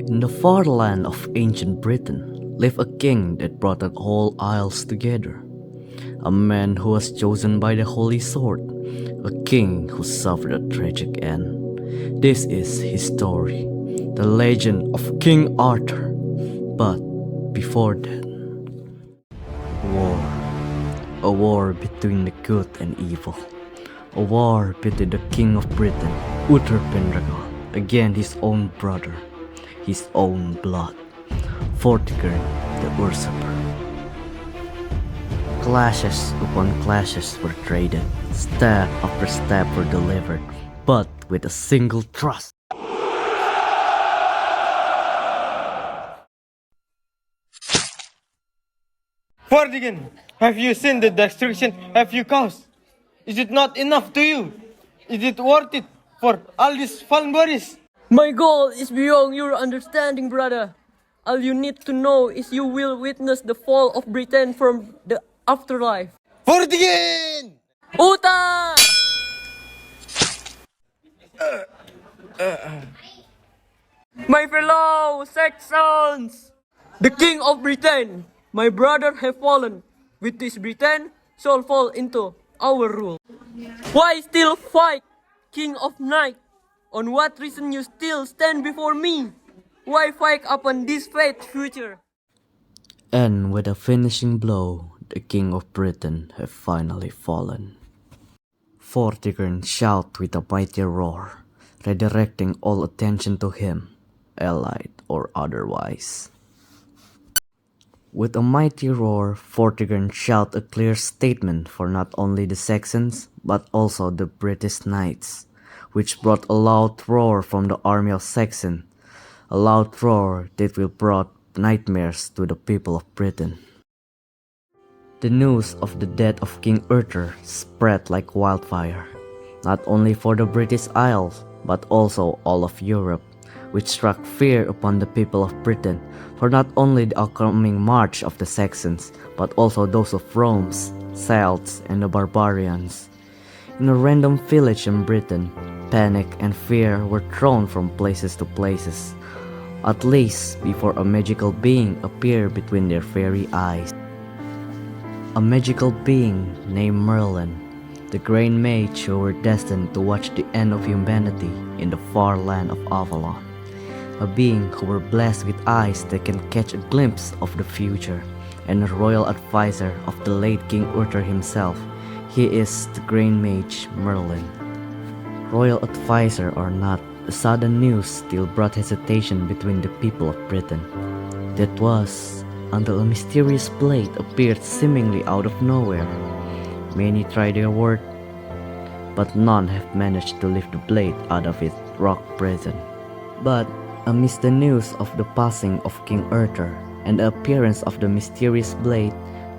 In the far land of ancient Britain lived a king that brought the whole isles together. A man who was chosen by the holy sword, a king who suffered a tragic end. This is his story, the legend of King Arthur. But before that, war. A war between the good and evil. A war between the king of Britain, Uther Pendragon, against his own brother, his own blood, Vortigern the usurper. Clashes upon clashes were traded, step after step were delivered, but with a single thrust. Vortigern, have you seen the destruction have you caused? Is it not enough to you? Is it worth it for all these fallen bodies? My goal is beyond your understanding, brother. All you need to know is you will witness the fall of Britain from the afterlife. Vortigern! Uta! My fellow Saxons! The king of Britain, my brother have fallen. With this Britain shall fall into our rule. Why still fight, king of night? On what reason you still stand before me? Why fight upon this fate future? And with a finishing blow, the king of Britain had finally fallen. Vortigern shouted with a mighty roar, redirecting all attention to him, allied or otherwise. With a mighty roar, Vortigern shouted a clear statement for not only the Saxons, but also the British knights, which brought a loud roar from the army of Saxon, a loud roar that will brought nightmares to the people of Britain. The news of the death of King Arthur spread like wildfire, not only for the British Isles, but also all of Europe, which struck fear upon the people of Britain for not only the upcoming march of the Saxons, but also those of Rome, Celts, and the barbarians. In a random village in Britain, panic and fear were thrown from places to places, at least before a magical being appeared between their very eyes. A magical being named Merlin, the great mage who were destined to watch the end of humanity in the far land of Avalon. A being who were blessed with eyes that can catch a glimpse of the future, and a royal advisor of the late King Arthur himself. He is the great mage Merlin. Royal advisor or not, the sudden news still brought hesitation between the people of Britain. That was until a mysterious blade appeared seemingly out of nowhere. Many tried their work, but none have managed to lift the blade out of its rock prison. But amidst the news of the passing of King Arthur and the appearance of the mysterious blade,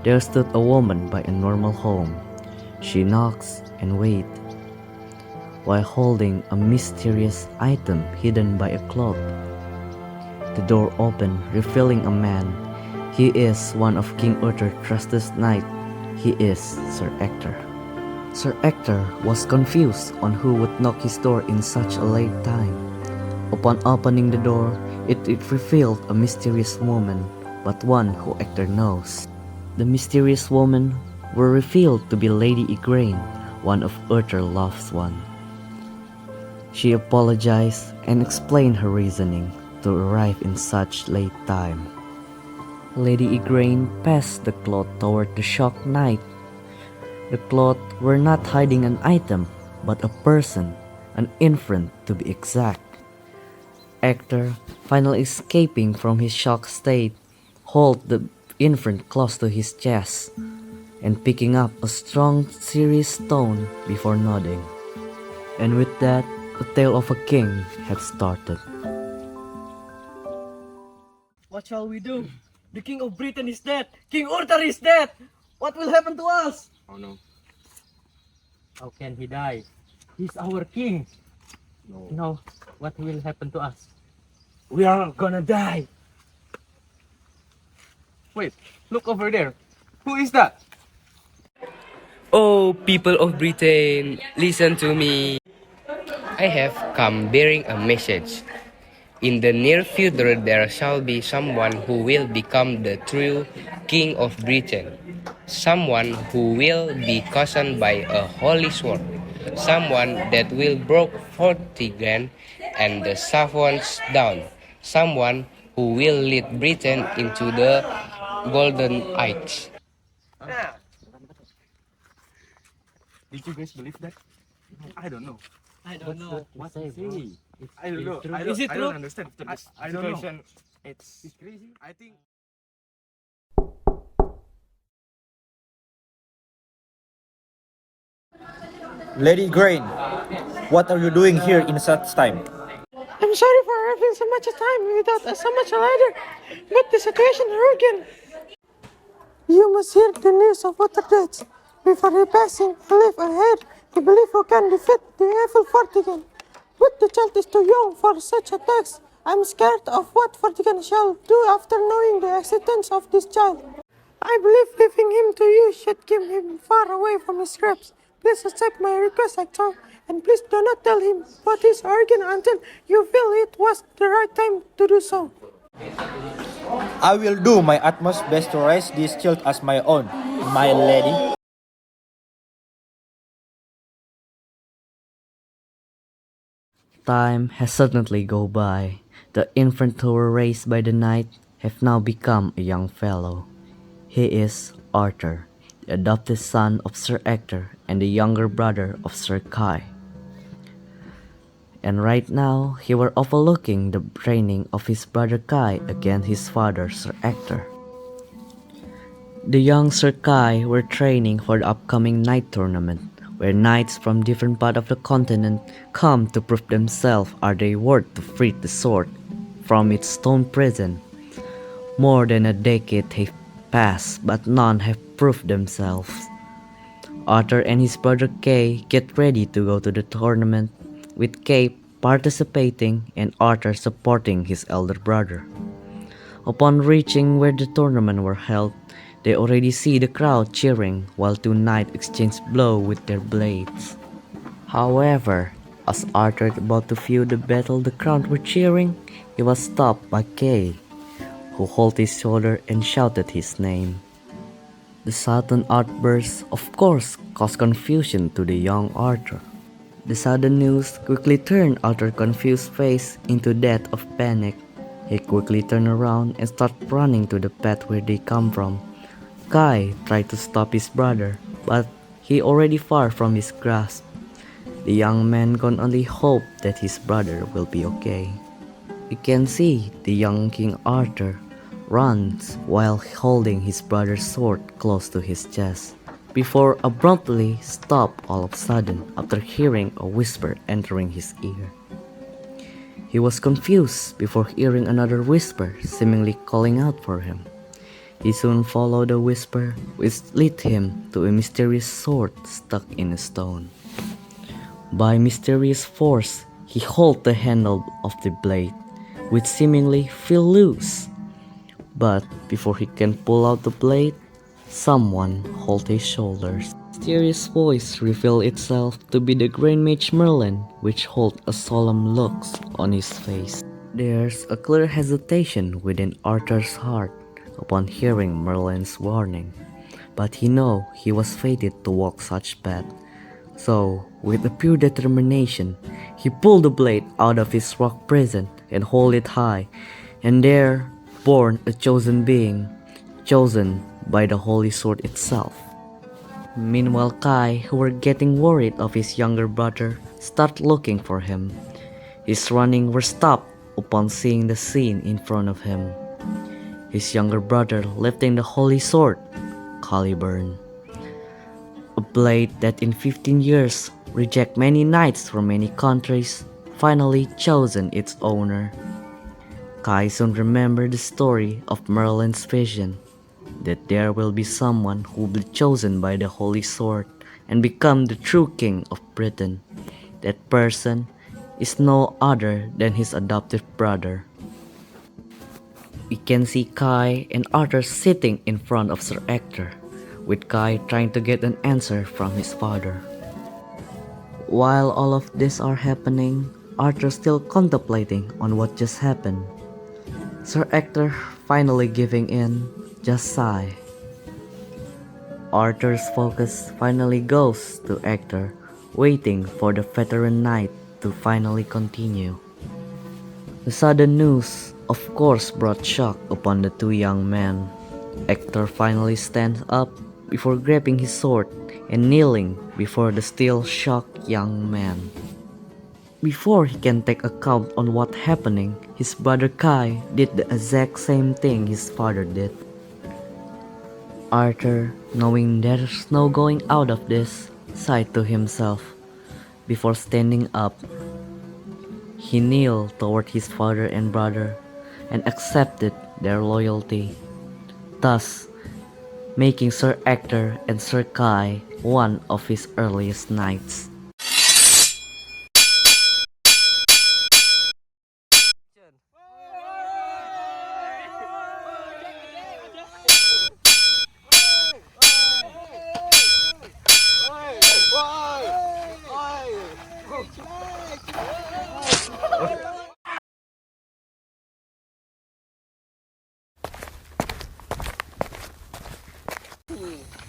there stood a woman by a normal home. She knocks and waits, while holding a mysterious item hidden by a cloth. The door opened, revealing a man. He is one of King Arthur's trusted knights. He is Sir Ector. Sir Ector was confused on who would knock his door in such a late time. Upon opening the door, it revealed a mysterious woman, but one who Ector knows. The mysterious woman were revealed to be Lady Igraine, one of Arthur's loved ones. She apologized and explained her reasoning to arrive in such late time. Lady Igraine passed the cloth toward the shocked knight. The cloth were not hiding an item, but a person, an infant to be exact. Ector, finally escaping from his shocked state, held the infant close to his chest and picking up a strong, serious stone before nodding. And with that, the tale of a king had started. What shall we do? The king of Britain is dead. King Arthur is dead. What will happen to us? Oh no. How can he die? He's our king. No. Now, what will happen to us? We are gonna die. Wait, look over there. Who is that? Oh, people of Britain, listen to me. I have come bearing a message. In the near future, there shall be someone who will become the true King of Britain, someone who will be chosen by a holy sword, someone that will break Vortigern and the Saxons down, someone who will lead Britain into the Golden Age. Did you guys believe that? I don't know. I don't know what to say. I don't know. Is it I true? don't understand. I don't know. It's crazy. I think. Lady Grain, what are you doing here in such time? I'm sorry for having so much time without so much later, but the situation is urgent. You must hear the news of water deaths. Before repassing, live ahead. You believe you can defeat the evil Vortigern. But the child is too young for such attacks. I'm scared of what Vortigern shall do after knowing the existence of this child. I believe leaving him to you should keep him far away from his scraps. Please accept my request, Actor, and please do not tell him what is urgent until you feel it was the right time to do so. I will do my utmost best to raise this child as my own, my lady. Time has certainly gone by. The infant who were raised by the night have now become a young fellow. He is Arthur, the adopted son of Sir Ector and the younger brother of Sir Kai. And right now, he were overlooking the training of his brother Kai against his father Sir Ector. The young Sir Kai were training for the upcoming knight tournament, where knights from different parts of the continent come to prove themselves are they worth to free the sword from its stone prison. More than a decade have passed, but none have proved themselves. Arthur and his brother Kay get ready to go to the tournament, with Kay participating and Arthur supporting his elder brother. Upon reaching where the tournament were held, they already see the crowd cheering while two knights exchange blows with their blades. However, as Arthur was about to view the battle the crowd were cheering, he was stopped by Kay, who held his shoulder and shouted his name. The sudden outburst, of course, caused confusion to the young Arthur. The sudden news quickly turned Arthur's confused face into that of panic. He quickly turned around and started running to the path where they come from. Kai tried to stop his brother, but he already far from his grasp. The young man can only hope that his brother will be okay. You can see the young King Arthur runs while holding his brother's sword close to his chest, before abruptly stop all of a sudden after hearing a whisper entering his ear. He was confused before hearing another whisper seemingly calling out for him. He soon followed the whisper, which led him to a mysterious sword stuck in a stone. By mysterious force, he held the handle of the blade, which seemingly fell loose. But before he can pull out the blade, someone held his shoulders. Mysterious voice revealed itself to be the Grand Mage Merlin, which held a solemn look on his face. There's a clear hesitation within Arthur's heart upon hearing Merlin's warning, but he knew he was fated to walk such path. So, with a pure determination, he pulled the blade out of his rock prison and held it high, and there born a chosen being, chosen by the holy sword itself. Meanwhile, Kai, who were getting worried of his younger brother, started looking for him. His running were stopped upon seeing the scene in front of him. His younger brother lifting the holy sword, Caliburn, a blade that in 15 years reject many knights from many countries, finally chosen its owner. Kai soon remembered the story of Merlin's vision, that there will be someone who will be chosen by the holy sword and become the true king of Britain. That person is no other than his adoptive brother. We can see Kai and Arthur sitting in front of Sir Ector, with Kai trying to get an answer from his father. While all of this are happening, Arthur still contemplating on what just happened. Sir Ector finally giving in, just sigh. Arthur's focus finally goes to Ector, waiting for the veteran knight to finally continue. The sudden news, of course, brought shock upon the two young men. Ector finally stands up before grabbing his sword and kneeling before the still shocked young man. Before he can take account on what happening, his brother Kai did the exact same thing his father did. Arthur, knowing there's no going out of this, sighed to himself. Before standing up, he kneeled toward his father and brother and accepted their loyalty, thus making Sir Ector and Sir Kai one of his earliest knights.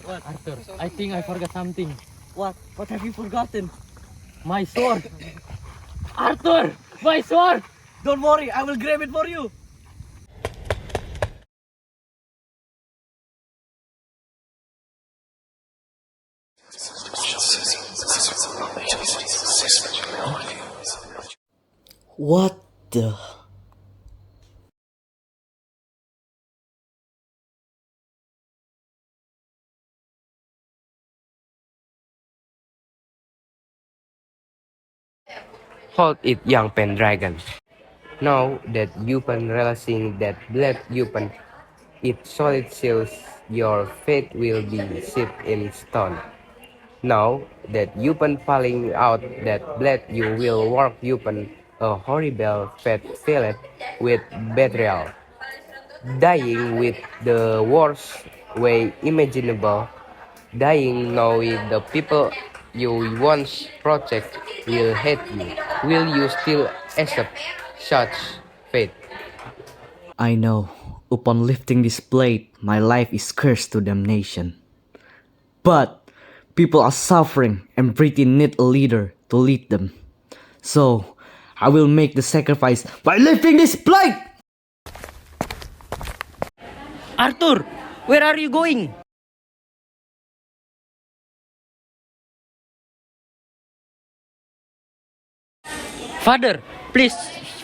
What? Arthur, I think I forgot something. What? What have you forgotten? My sword! Arthur! My sword! Don't worry, I will grab it for you. What the? Hold it, young Pendragon. Know that upon realizing that blood upon it solid seals, your fate will be set in stone. Know that upon falling out that blood you will walk upon a horrible fate filled with betrayal, dying with the worst way imaginable, dying knowing the people you once protect will hate you. Will you still accept such fate? I know, upon lifting this blade, my life is cursed to damnation. But people are suffering and Britain need a leader to lead them. So, I will make the sacrifice by lifting this blade! Arthur, where are you going? Father, please,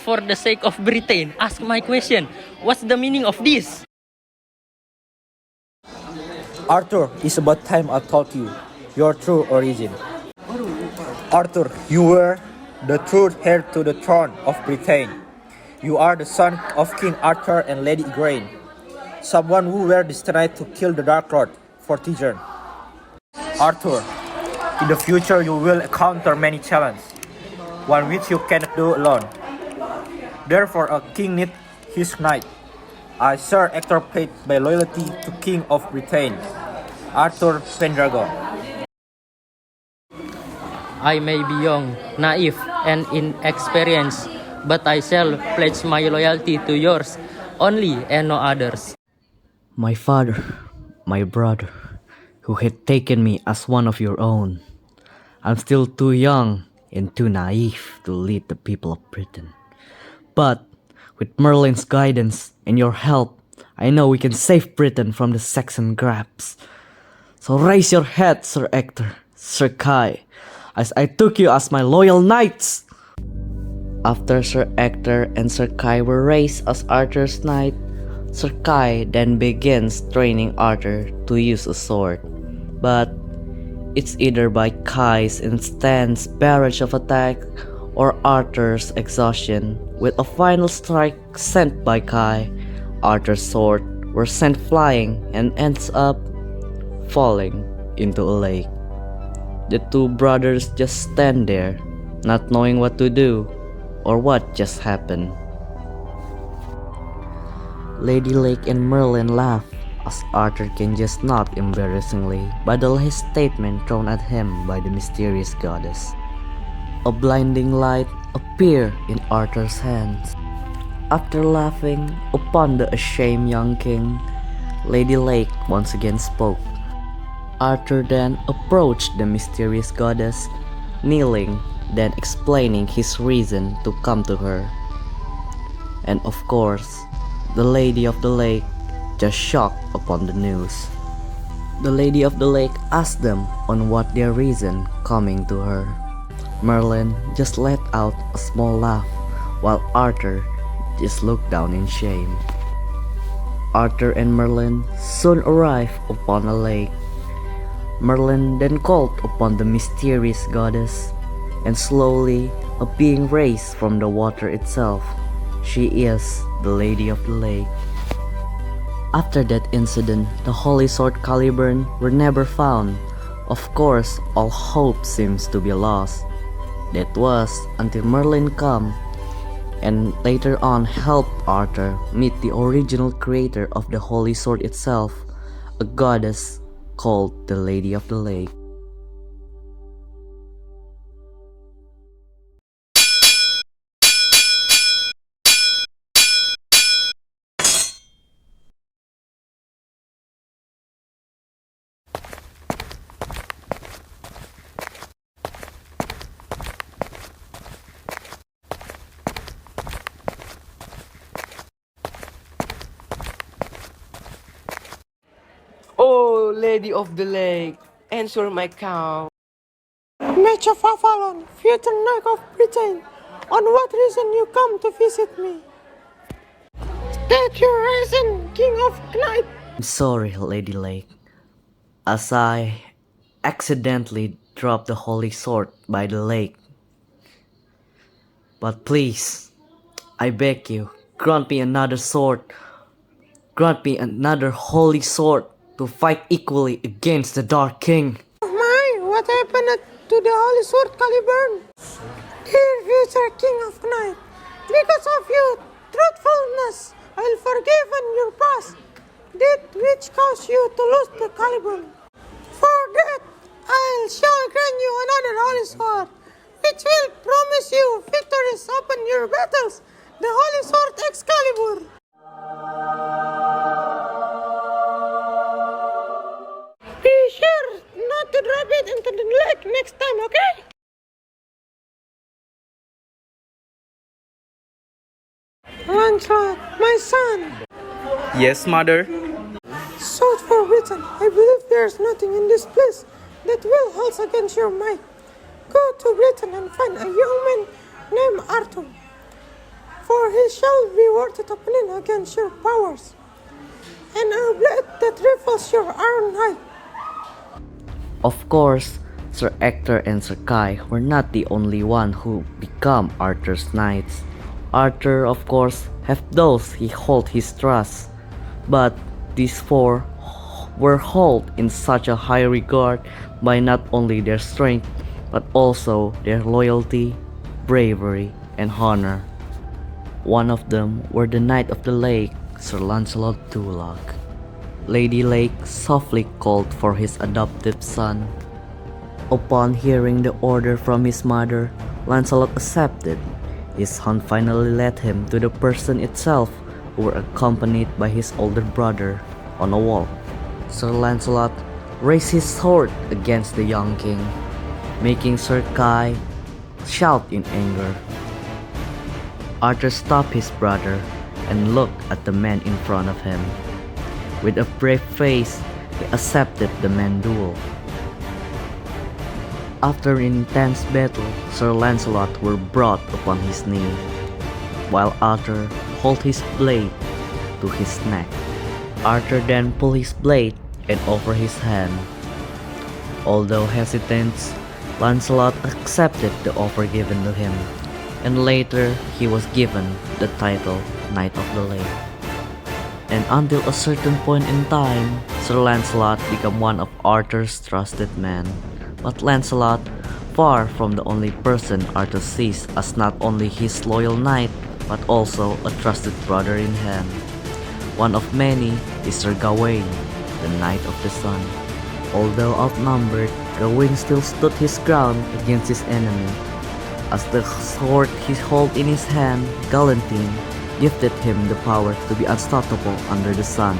for the sake of Britain, ask my question. What's the meaning of this? Arthur, it's about time I told you your true origin. Arthur, you were the true heir to the throne of Britain. You are the son of King Arthur and Lady Igraine, someone who were destined to kill the Dark Lord for Tijan. Arthur, in the future you will encounter many challenges, one which you cannot do alone. Therefore, a king needs his knight. I, Sir Ector, paid by loyalty to King of Britain, Arthur Pendragon. I may be young, naive, and inexperienced, but I shall pledge my loyalty to yours only and no others. My father, my brother, who had taken me as one of your own. I'm still too young and too naive to lead the people of Britain. But with Merlin's guidance and your help, I know we can save Britain from the Saxon grasp. So raise your head, Sir Ector, Sir Kai, as I took you as my loyal knights. After Sir Ector and Sir Kai were raised as Arthur's knight, Sir Kai then begins training Arthur to use a sword. But it's either by Kai's intense barrage of attack or Arthur's exhaustion. With a final strike sent by Kai, Arthur's sword were sent flying and ends up falling into a lake. The two brothers just stand there, not knowing what to do or what just happened. Lady Lake and Merlin laugh as Arthur can just nod embarrassingly by the last statement thrown at him by the mysterious goddess. A blinding light appeared in Arthur's hands. After laughing upon the ashamed young king, Lady Lake once again spoke. Arthur then approached the mysterious goddess, kneeling, then explaining his reason to come to her. And of course, the Lady of the Lake just shocked upon the news. The Lady of the Lake asked them on what their reason coming to her. Merlin just let out a small laugh, while Arthur just looked down in shame. Arthur and Merlin soon arrived upon a lake. Merlin then called upon the mysterious goddess, and slowly a being raised from the water itself. She is the Lady of the Lake. After that incident, the holy sword Caliburn were never found. Of course, all hope seems to be lost. That was until Merlin come and later on helped Arthur meet the original creator of the holy sword itself, a goddess called the Lady of the Lake. Oh, Lady of the Lake, answer my call. Match of Avalon, future Knight of Britain, on what reason you come to visit me? State your reason, King of Knight. I'm sorry, Lady Lake, as I accidentally dropped the holy sword by the lake. But please, I beg you, grant me another sword. Grant me another holy sword to fight equally against the Dark King. Oh my, what happened to the holy sword Caliburn? Dear future King of Knight, because of your truthfulness, I'll forgive your past, that which caused you to lose the Caliburn. For that, I shall grant you another holy sword, which will promise you victories upon your battles, the holy sword Excalibur. Be sure not to drop it into the lake next time, okay? Lancelot, my son, Yes, mother. sought for Britain. I believe there is nothing in this place that will hold against your might. Go to Britain and find a young man named Arthur, for he shall be worth it opening against your powers, and a blade that rifles your iron knight. Of course, Sir Ector and Sir Kai were not the only one who become Arthur's knights. Arthur, of course, have those he hold his trust, but these four were held in such a high regard by not only their strength, but also their loyalty, bravery, and honor. One of them were the Knight of the Lake, Sir Lancelot du Lac. Lady Lake softly called for his adoptive son. Upon hearing the order from his mother, Lancelot accepted. His son finally led him to the person itself, who were accompanied by his older brother on a walk. Sir Lancelot raised his sword against the young king, making Sir Kai shout in anger. Arthur stopped his brother and looked at the man in front of him. With a brave face, he accepted the man's duel. After an intense battle, Sir Lancelot were brought upon his knee, while Arthur held his blade to his neck. Arthur then pulled his blade and offered his hand. Although hesitant, Lancelot accepted the offer given to him, and later he was given the title Knight of the Lake. And until a certain point in time, Sir Lancelot became one of Arthur's trusted men. But Lancelot, far from the only person Arthur sees as not only his loyal knight, but also a trusted brother in hand. One of many is Sir Gawain, the Knight of the Sun. Although outnumbered, Gawain still stood his ground against his enemy. As the sword he held in his hand, Galantine gifted him the power to be unstoppable under the sun.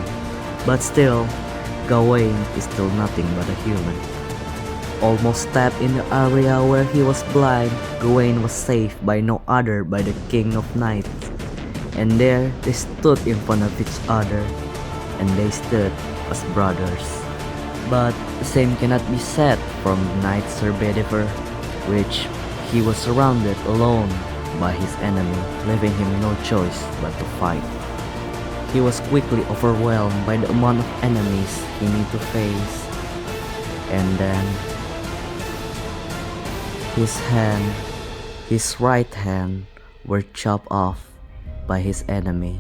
But still, Gawain is still nothing but a human. Almost stabbed in the area where he was blind, Gawain was saved by no other by the King of Knights. And there they stood in front of each other, and they stood as brothers. But the same cannot be said from Knight Sir Bedivere, which he was surrounded alone by his enemy, leaving him no choice but to fight. He was quickly overwhelmed by the amount of enemies he need to face. And then his right hand were chopped off by his enemy.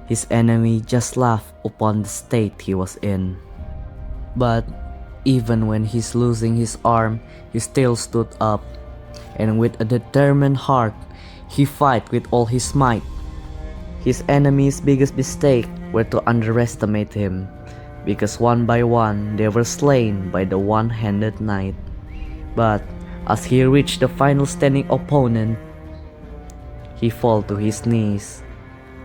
His enemy just laughed upon the state he was in. But even when he's losing his arm, he still stood up, and with a determined heart, he fight with all his might. His enemy's biggest mistake were to underestimate him, because one by one they were slain by the one-handed knight. But as he reached the final standing opponent, he fell to his knees,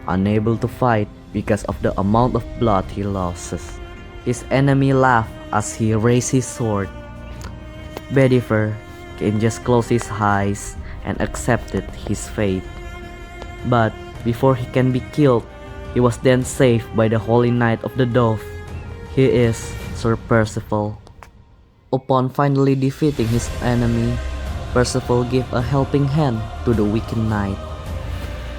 unable to fight because of the amount of blood he loses. His enemy laughed as he raised his sword. Bedivere can just close his eyes and accepted his fate. But before he can be killed, he was then saved by the Holy Knight of the Dove. He is Sir Percival. Upon finally defeating his enemy, Percival gave a helping hand to the weakened knight.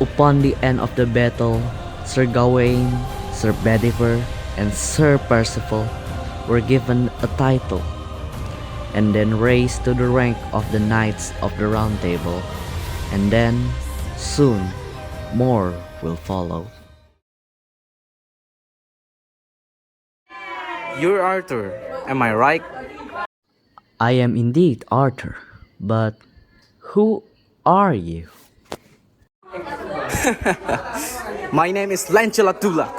Upon the end of the battle, Sir Gawain, Sir Bedivere, and Sir Percival were given a title, and then raised to the rank of the Knights of the Round Table. And then, soon, more will follow. You're Arthur, am I right? I am indeed Arthur, but who are you? My name is Lancelot Dulac.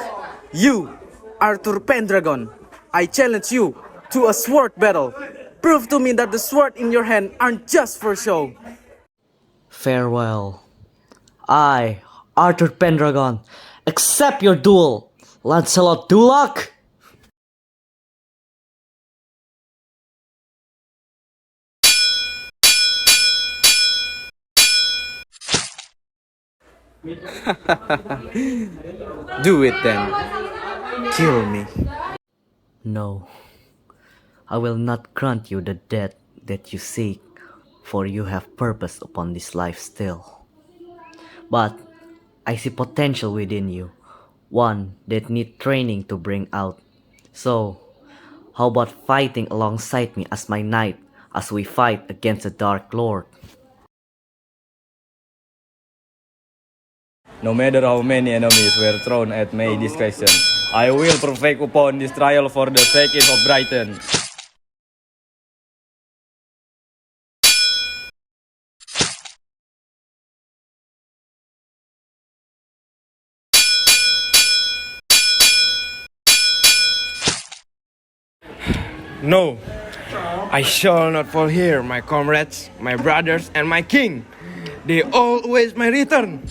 You, Arthur Pendragon. I challenge you to a sword battle. Prove to me that the sword in your hand aren't just for show. Farewell. I, Arthur Pendragon, accept your duel, Lancelot Dulac! Do it then. Kill me. No, I will not grant you the death that you seek, for you have purpose upon this life still. But I see potential within you, one that need training to bring out. So, how about fighting alongside me as my knight as we fight against the Dark Lord? No matter how many enemies were thrown at my discretion, I will prevail upon this trial for the sake of Brighton. No, I shall not fall here, my comrades, my brothers, and my king. They always my return.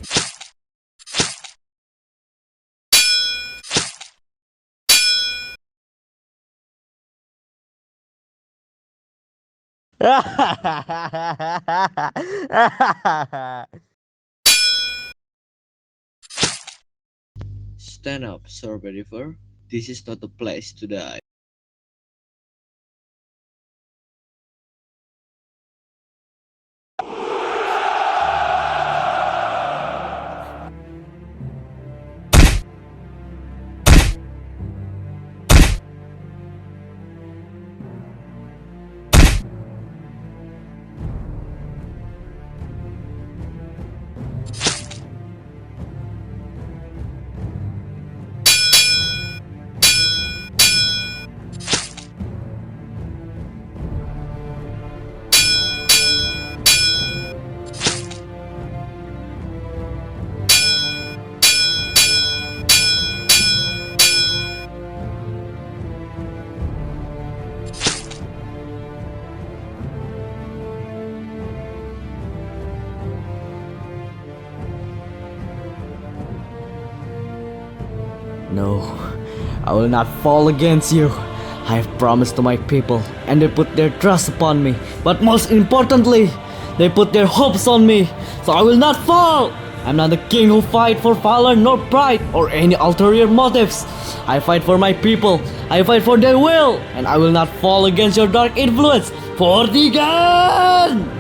Stand up, Sir Bedivere. This is not the place to die. No, I will not fall against you. I have promised to my people, and they put their trust upon me. But most importantly, they put their hopes on me, so I will not fall. I'm not the king who fight for valor nor pride or any ulterior motives. I fight for my people, I fight for their will, and I will not fall against your dark influence. For the gun!